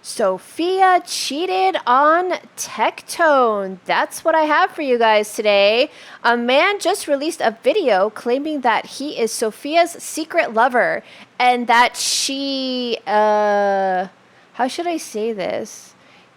Sophia cheated on Tectone. That's what I have for you guys today. A man just released a video claiming that he is Sophia's secret lover and that how should I say this?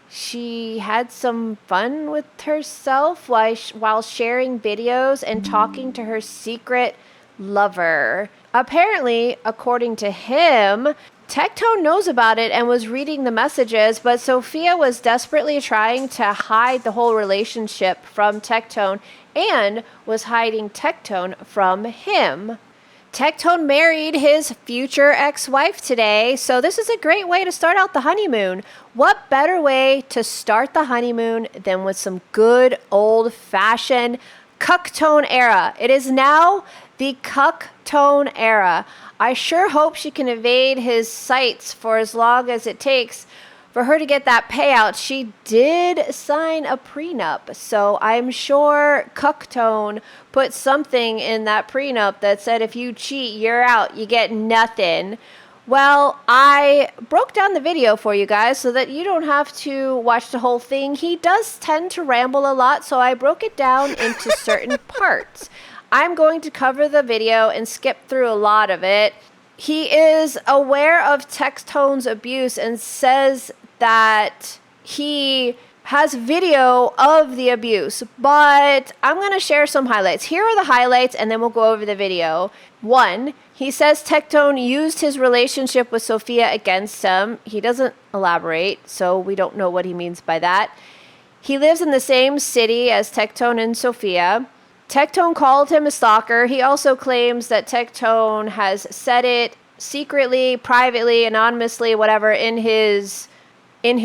She had some fun with herself while sharing videos and talking to her secret lover. Apparently, according to him, Tectone knows about it and was reading the messages, but Sophia was desperately trying to hide the whole relationship from Tectone and was hiding Tectone from him. Tectone married his future ex-wife today, so this is a great way to start out the honeymoon. What better way to start the honeymoon than with some good old-fashioned Cucktone Era? It is now the Cucktone Era. I sure hope she can evade his sights for as long as it takes for her to get that payout. She did sign a prenup, so I'm sure Cucktone put something in that prenup that said if you cheat, you're out, you get nothing. Well, I broke down the video for you guys so that you don't have to watch the whole thing. He does tend to ramble a lot, so I broke it down into certain parts. I'm going to cover the video and skip through a lot of it. He is aware of Tectone's abuse and says that he has video of the abuse, but I'm going to share some highlights. Here are the highlights, and then we'll go over the video. 1, he says Tectone used his relationship with Sophia against him. He doesn't elaborate, so we don't know what he means by that. He lives in the same city as Tectone and Sophia. Tectone called him a stalker. He also claims that Tectone has said it secretly, privately, anonymously, whatever, in his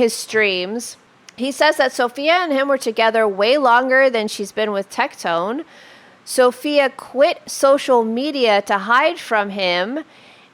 streams. He says that Sophia and him were together way longer than she's been with Tectone. Sophia quit social media to hide from him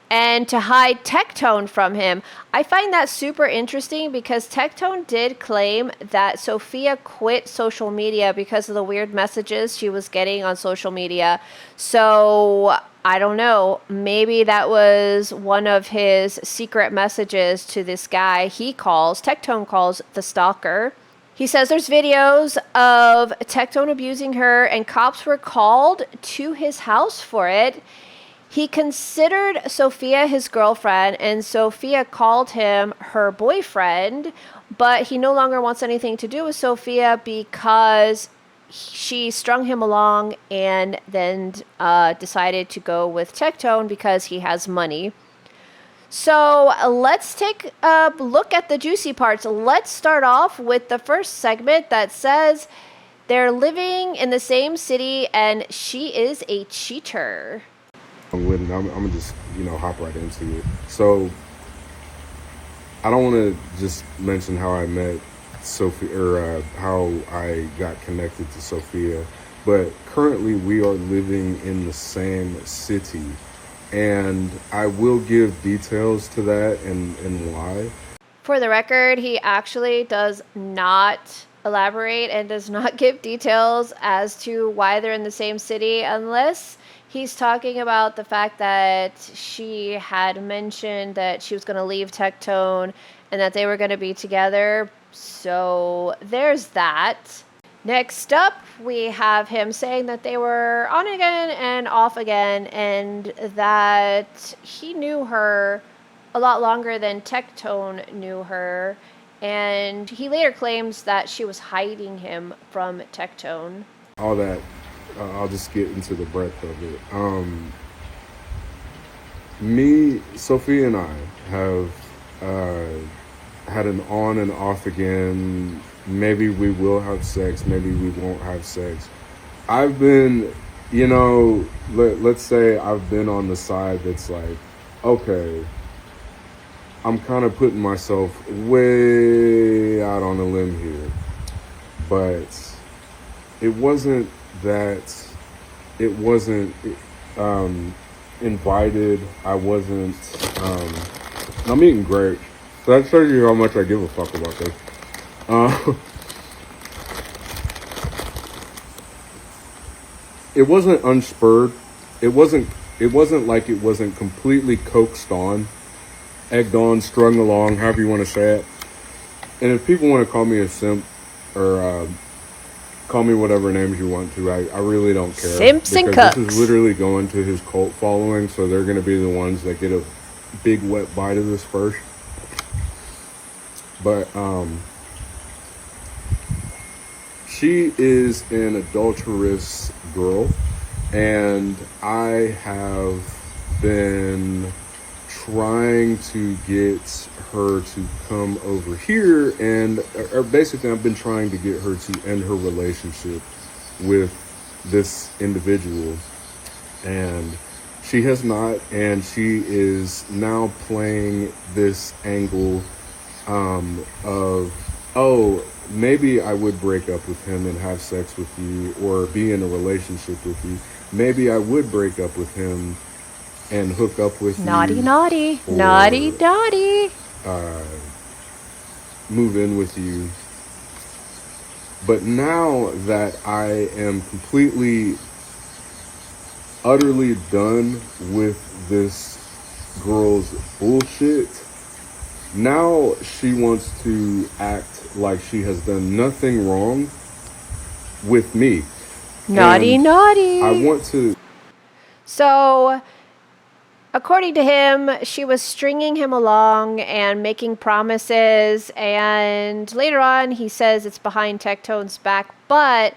and to hide Tectone from him. I find that super interesting because Tectone did claim that Sophia quit social media because of the weird messages she was getting on social media. So I don't know, maybe that was one of his secret messages to this guy Tectone calls the stalker. He says there's videos of Tectone abusing her and cops were called to his house for it. He considered Sophia his girlfriend, and Sophia called him her boyfriend, but he no longer wants anything to do with Sophia because she strung him along and then decided to go with Tectone because he has money. So let's take a look at the juicy parts. Let's start off with the first segment that says they're living in the same city and she is a cheater. I'm gonna just hop right into it. So I don't want to just mention how I met Sophia or how I got connected to Sophia, but currently we are living in the same city, and I will give details to that and why. For the record, he actually does not elaborate and does not give details as to why they're in the same city unless he's talking about the fact that she had mentioned that she was going to leave Tectone and that they were going to be together. So there's that. Next up, we have him saying that they were on again and off again and that he knew her a lot longer than Tectone knew her. And he later claims that she was hiding him from Tectone. All that. I'll just get into the breadth of it. Sophia and I have had an on and off again. Maybe we will have sex, maybe we won't have sex. I've been, let's say I've been on the side that's like, okay, I'm kind of putting myself way out on a limb here. But it wasn't invited. I wasn't, I'm eating grapes. So that shows you how much I give a fuck about this. It wasn't unspurred. It wasn't like it wasn't completely coaxed on, egged on, strung along, however you want to say it. And if people want to call me a simp or call me whatever names you want to, I really don't care. Simps and Because this is cucks. literally going to his cult following, so they're going to be the ones that get a big wet bite of this first. But she is an adulteress girl, and I have been trying to get her to come over here, and or basically I've been trying to get her to end her relationship with this individual, and she has not, and she is now playing this angle of, oh, maybe I would break up with him and have sex with you, or be in a relationship with you. Maybe I would break up with him and hook up with Naughty, you, naughty. Naughty, or naughty. move in with you. But now that I am completely, utterly done with this girl's bullshit, now she wants to act like she has done nothing wrong with me. Naughty, And naughty. I want to. So, according to him, she was stringing him along and making promises. And later on, he says it's behind Tectone's back. But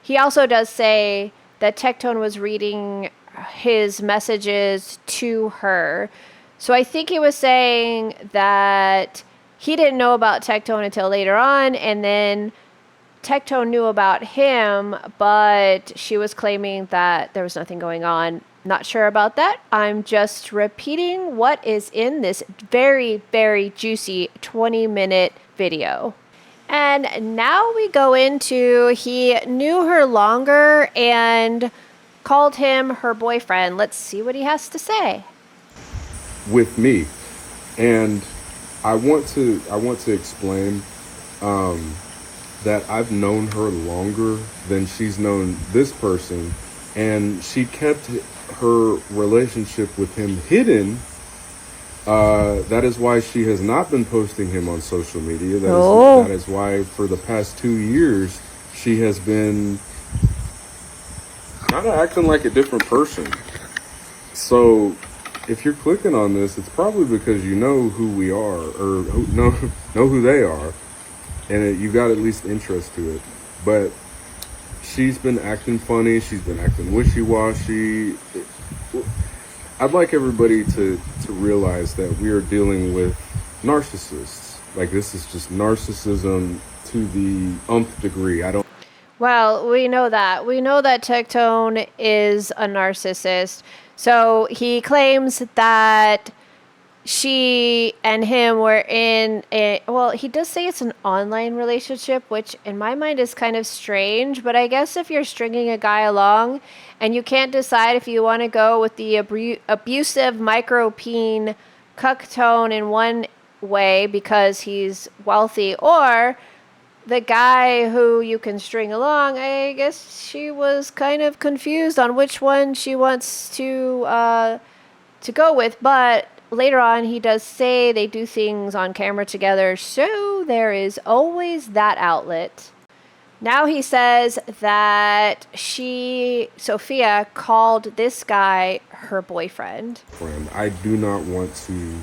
he also does say that Tectone was reading his messages to her. So I think he was saying that he didn't know about Tectone until later on. And then Tectone knew about him, but she was claiming that there was nothing going on. Not sure about that. I'm just repeating what is in this very, very juicy 20-minute video. And now we go into he knew her longer and called him her boyfriend. Let's see what he has to say. With me, and I want to explain that I've known her longer than she's known this person, and she kept her relationship with him hidden. That is why she has not been posting him on social media. That is why for the past 2 years she has been kind of acting like a different person. So if you're clicking on this, it's probably because you know who we are, or know who they are, and you got at least interest to it. But she's been acting funny. She's been acting wishy-washy. I'd like everybody to realize that we are dealing with narcissists. Like, this is just narcissism to the nth degree. Well, we know that. We know that Tectone is a narcissist. So he claims that she and him were in a, well, he does say it's an online relationship, which in my mind is kind of strange. But I guess if you're stringing a guy along and you can't decide if you want to go with the abusive micro-peen Cucktone in one way because he's wealthy, or the guy who you can string along, I guess she was kind of confused on which one she wants to go with. But later on, he does say they do things on camera together, so there is always that outlet. Now he says that Sophia, called this guy her boyfriend. I do not want to.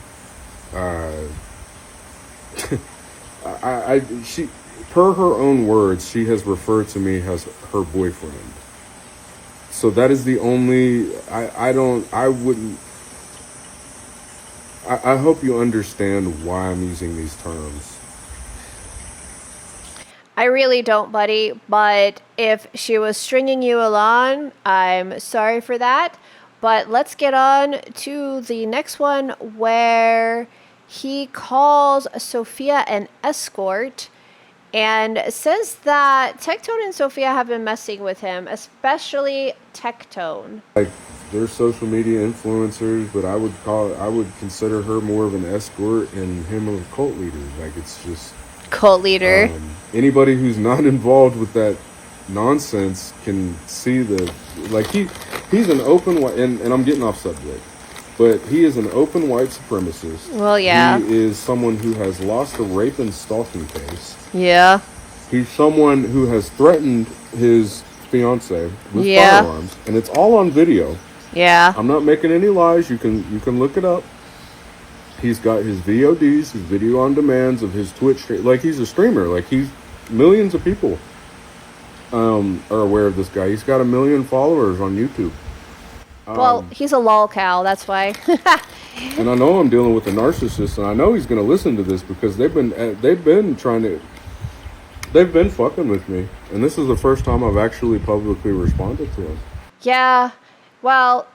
She, per her own words, she has referred to me as her boyfriend. So that is the only. I wouldn't. I hope you understand why I'm using these terms. I really don't, buddy, but if she was stringing you along, I'm sorry for that. But let's get on to the next one where he calls Sophia an escort and says that Tectone and Sophia have been messing with him, especially Tectone. Like, they're social media influencers, but I would consider her more of an escort and him a cult leader. Like, it's just Cult leader. Anybody who's not involved with that nonsense can see the, like, he's an open, and I'm getting off subject. But he is an open white supremacist. Well, He yeah. is someone who has lost a rape and stalking case. Yeah. He's someone who has threatened his fiance with Yeah. firearms, and it's all on video. Yeah. I'm not making any lies. You can look it up. He's got his VODs, his video on demands of his Twitch. Like, he's a streamer. Like, he's millions of people are aware of this guy. He's got 1 million followers on YouTube. Well, he's a lol cow, that's why. And I know I'm dealing with a narcissist, and I know he's going to listen to this because they've been fucking with me, and this is the first time I've actually publicly responded to him. Yeah. Well,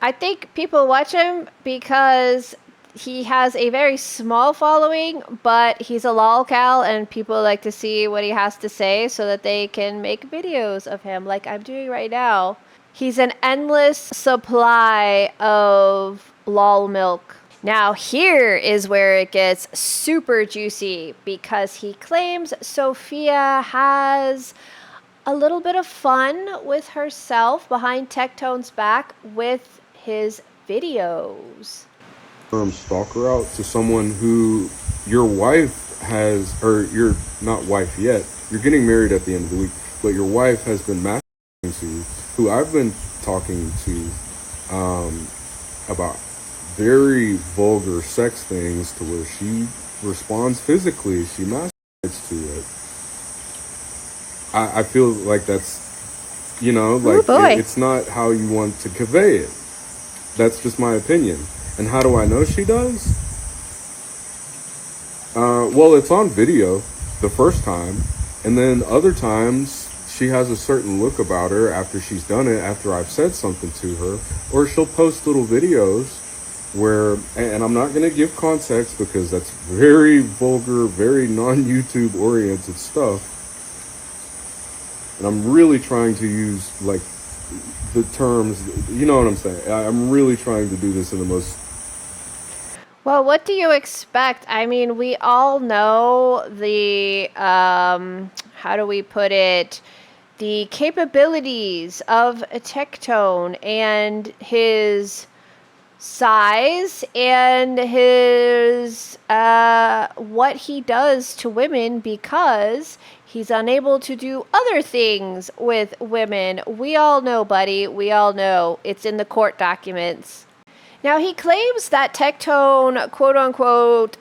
I think people watch him because he has a very small following, but he's a lol cow, and people like to see what he has to say so that they can make videos of him, like I'm doing right now. He's an endless supply of lol milk. Now, here is where it gets super juicy because he claims Sophia has a little bit of fun with herself behind Tectone's back with his videos. Stalker out to someone who your wife has, or you're not wife yet, you're getting married at the end of the week, but your wife has been masturbating to, who I've been talking to about very vulgar sex things to where she responds physically, she masturbates to it. I feel like that's, like, it's not how you want to convey it. That's just my opinion. And how do I know she does? Well, it's on video the first time, and then other times she has a certain look about her after she's done it, after I've said something to her, or she'll post little videos where, and I'm not going to give context because that's very vulgar, very non-YouTube oriented stuff. And I'm really trying to use, like, the terms, you know what I'm saying? I'm really trying to do this in the most... Well, what do you expect? I mean, we all know the, how do we put it? The capabilities of a Tectone and his size and his what he does to women because he's unable to do other things with women. We all know, buddy. We all know. It's in the court documents. Now, he claims that Tectone, quote unquote,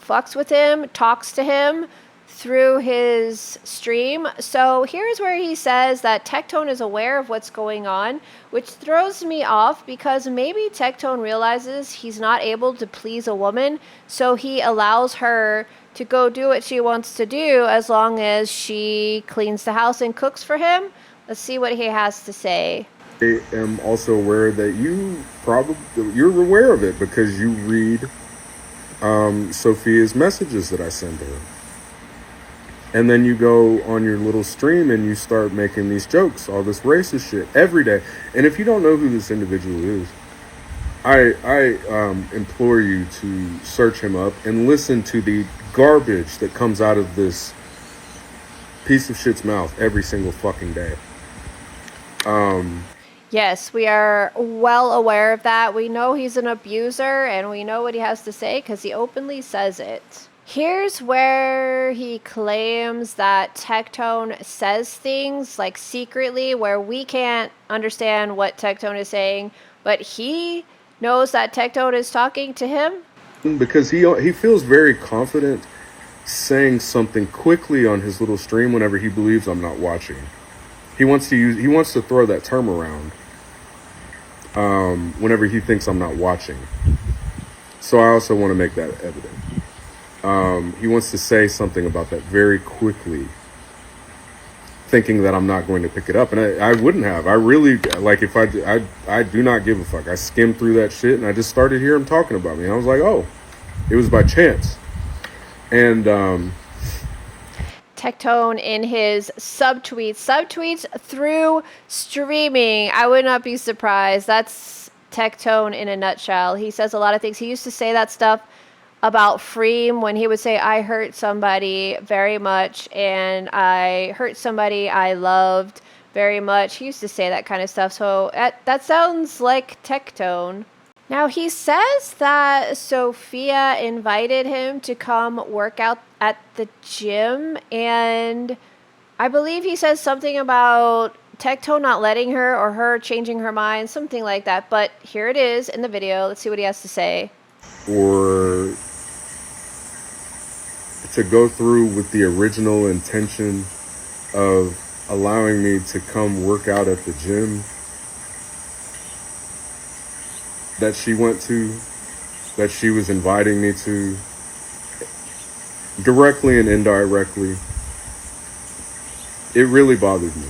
fucks with him, talks to him through his stream. So here's where he says that Tectone is aware of what's going on, which throws me off because maybe Tectone realizes he's not able to please a woman, so he allows her to go do what she wants to do as long as she cleans the house and cooks for him. Let's see what he has to say. I am also aware that you're aware of it because you read Sophia's messages that I send her. And then you go on your little stream and you start making these jokes, all this racist shit every day. And if you don't know who this individual is, I implore you to search him up and listen to the garbage that comes out of this piece of shit's mouth every single fucking day. Yes, we are well aware of that. We know he's an abuser and we know what he has to say because he openly says it. Here's where he claims that Tectone says things like secretly where we can't understand what Tectone is saying, but he knows that Tectone is talking to him. Because he feels very confident saying something quickly on his little stream whenever he believes I'm not watching. He wants to throw that term around whenever he thinks I'm not watching. So I also want to make that evident. He wants to say something about that very quickly, thinking that I'm not going to pick it up. And I wouldn't have. I really, like, if I do not give a fuck. I skimmed through that shit and I just started hearing him talking about me. And I was like, oh, it was by chance. And Tectone in his subtweets through streaming. I would not be surprised. That's Tectone in a nutshell. He says a lot of things. He used to say that stuff about Freem when he would say, I hurt somebody very much and I hurt somebody I loved very much. He used to say that kind of stuff. So that sounds like Tectone. Now, he says that Sophia invited him to come work out at the gym, and I believe he says something about Tectone not letting her or her changing her mind, something like that. But here it is in the video. Let's see what he has to say. Or to go through with the original intention of allowing me to come work out at the gym that she went to, that she was inviting me to, directly and indirectly. It really bothered me.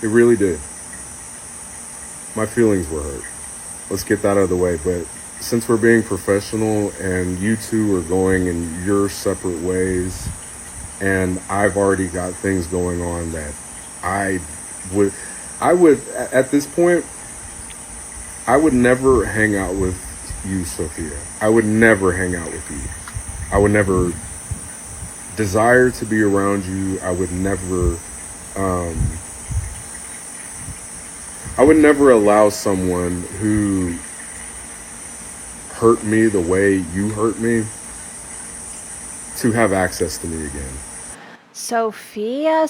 It really did. My feelings were hurt. Let's get that out of the way. But since we're being professional and you two are going in your separate ways, and I've already got things going on that I would, at this point, I would never hang out with you, Sophia. I would never hang out with you. I would never desire to be around you. I would never allow someone who hurt me the way you hurt me to have access to me again. Sophia,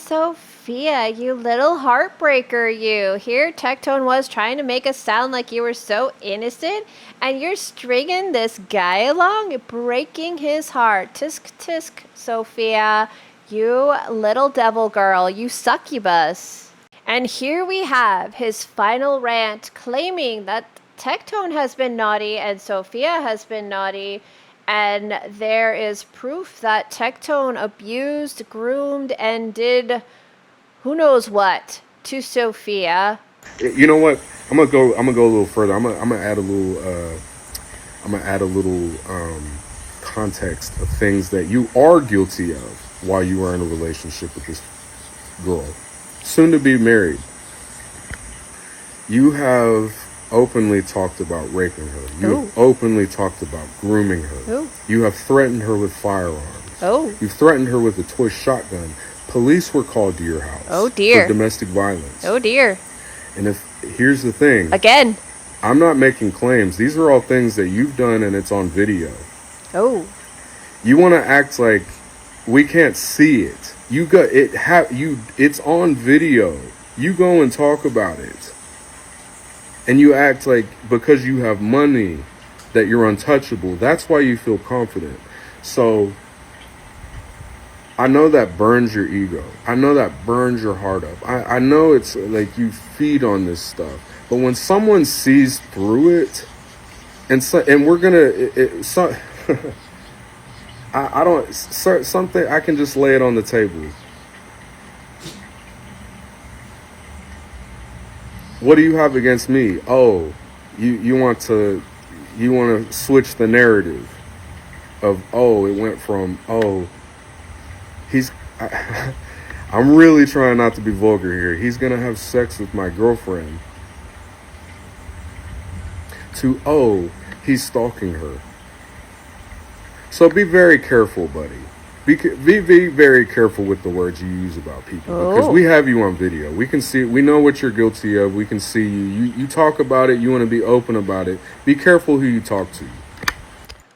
you little heartbreaker, you. Here, Tectone was trying to make us sound like you were so innocent, and you're stringing this guy along, breaking his heart. Tisk, tisk, Sophia. You little devil girl, you succubus. And here we have his final rant claiming that Tectone has been naughty and Sophia has been naughty. And there is proof that Tectone abused, groomed, and did who knows what to Sophia. You know what? I'm gonna go a little further. I'm gonna add a little context of things that you are guilty of while you are in a relationship with this girl, soon to be married. You have openly talked about raping her. You have openly talked about grooming her. You have threatened her with firearms. You've threatened her with a toy shotgun. Police were called to your house. Oh dear. For domestic violence. Oh dear. And here's the thing. Again. I'm not making claims. These are all things that you've done and it's on video. Oh. You want to act like we can't see it. You got it. It's on video. You go and talk about it. And you act like because you have money that you're untouchable. That's why you feel confident. So I know that burns your ego. I know that burns your heart up. I know it's like you feed on this stuff. But when someone sees through it, and we're gonna, I don't, something, I can just lay it on the table. What do you have against me? Oh, you want to switch the narrative of, oh, it went from, oh, I'm really trying not to be vulgar here. He's going to have sex with my girlfriend. To, oh, he's stalking her. So be very careful, buddy. Be very careful with the words you use about people, because we have you on video. We can see, we know what you're guilty of. We can see you talk about it. You want to be open about it. Be careful who you talk to.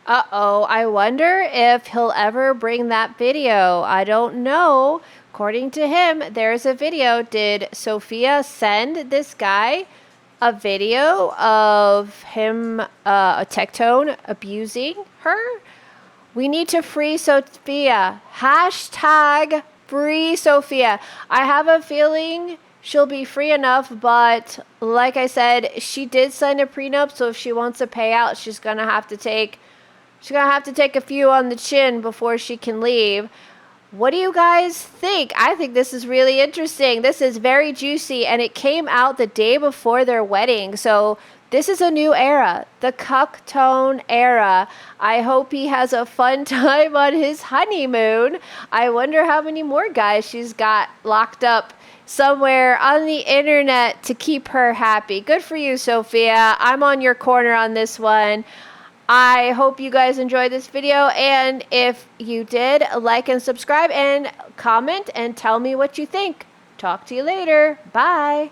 I wonder if he'll ever bring that video. I don't know. According to him, there's a video. Did Sophia send this guy a video of him, a Tectone, abusing her? We need to free Sophia. Hashtag free Sophia. I have a feeling she'll be free enough, but like I said, she did sign a prenup, so if she wants a payout, she's gonna have to take a few on the chin before she can leave. What do you guys think? I think this is really interesting. This is very juicy, and it came out the day before their wedding. So this is a new era, the Cucktone Era. I hope he has a fun time on his honeymoon. I wonder how many more guys she's got locked up somewhere on the internet to keep her happy. Good for you, Sophia. I'm on your corner on this one. I hope you guys enjoyed this video, and if you did, like and subscribe and comment and tell me what you think. Talk to you later. Bye.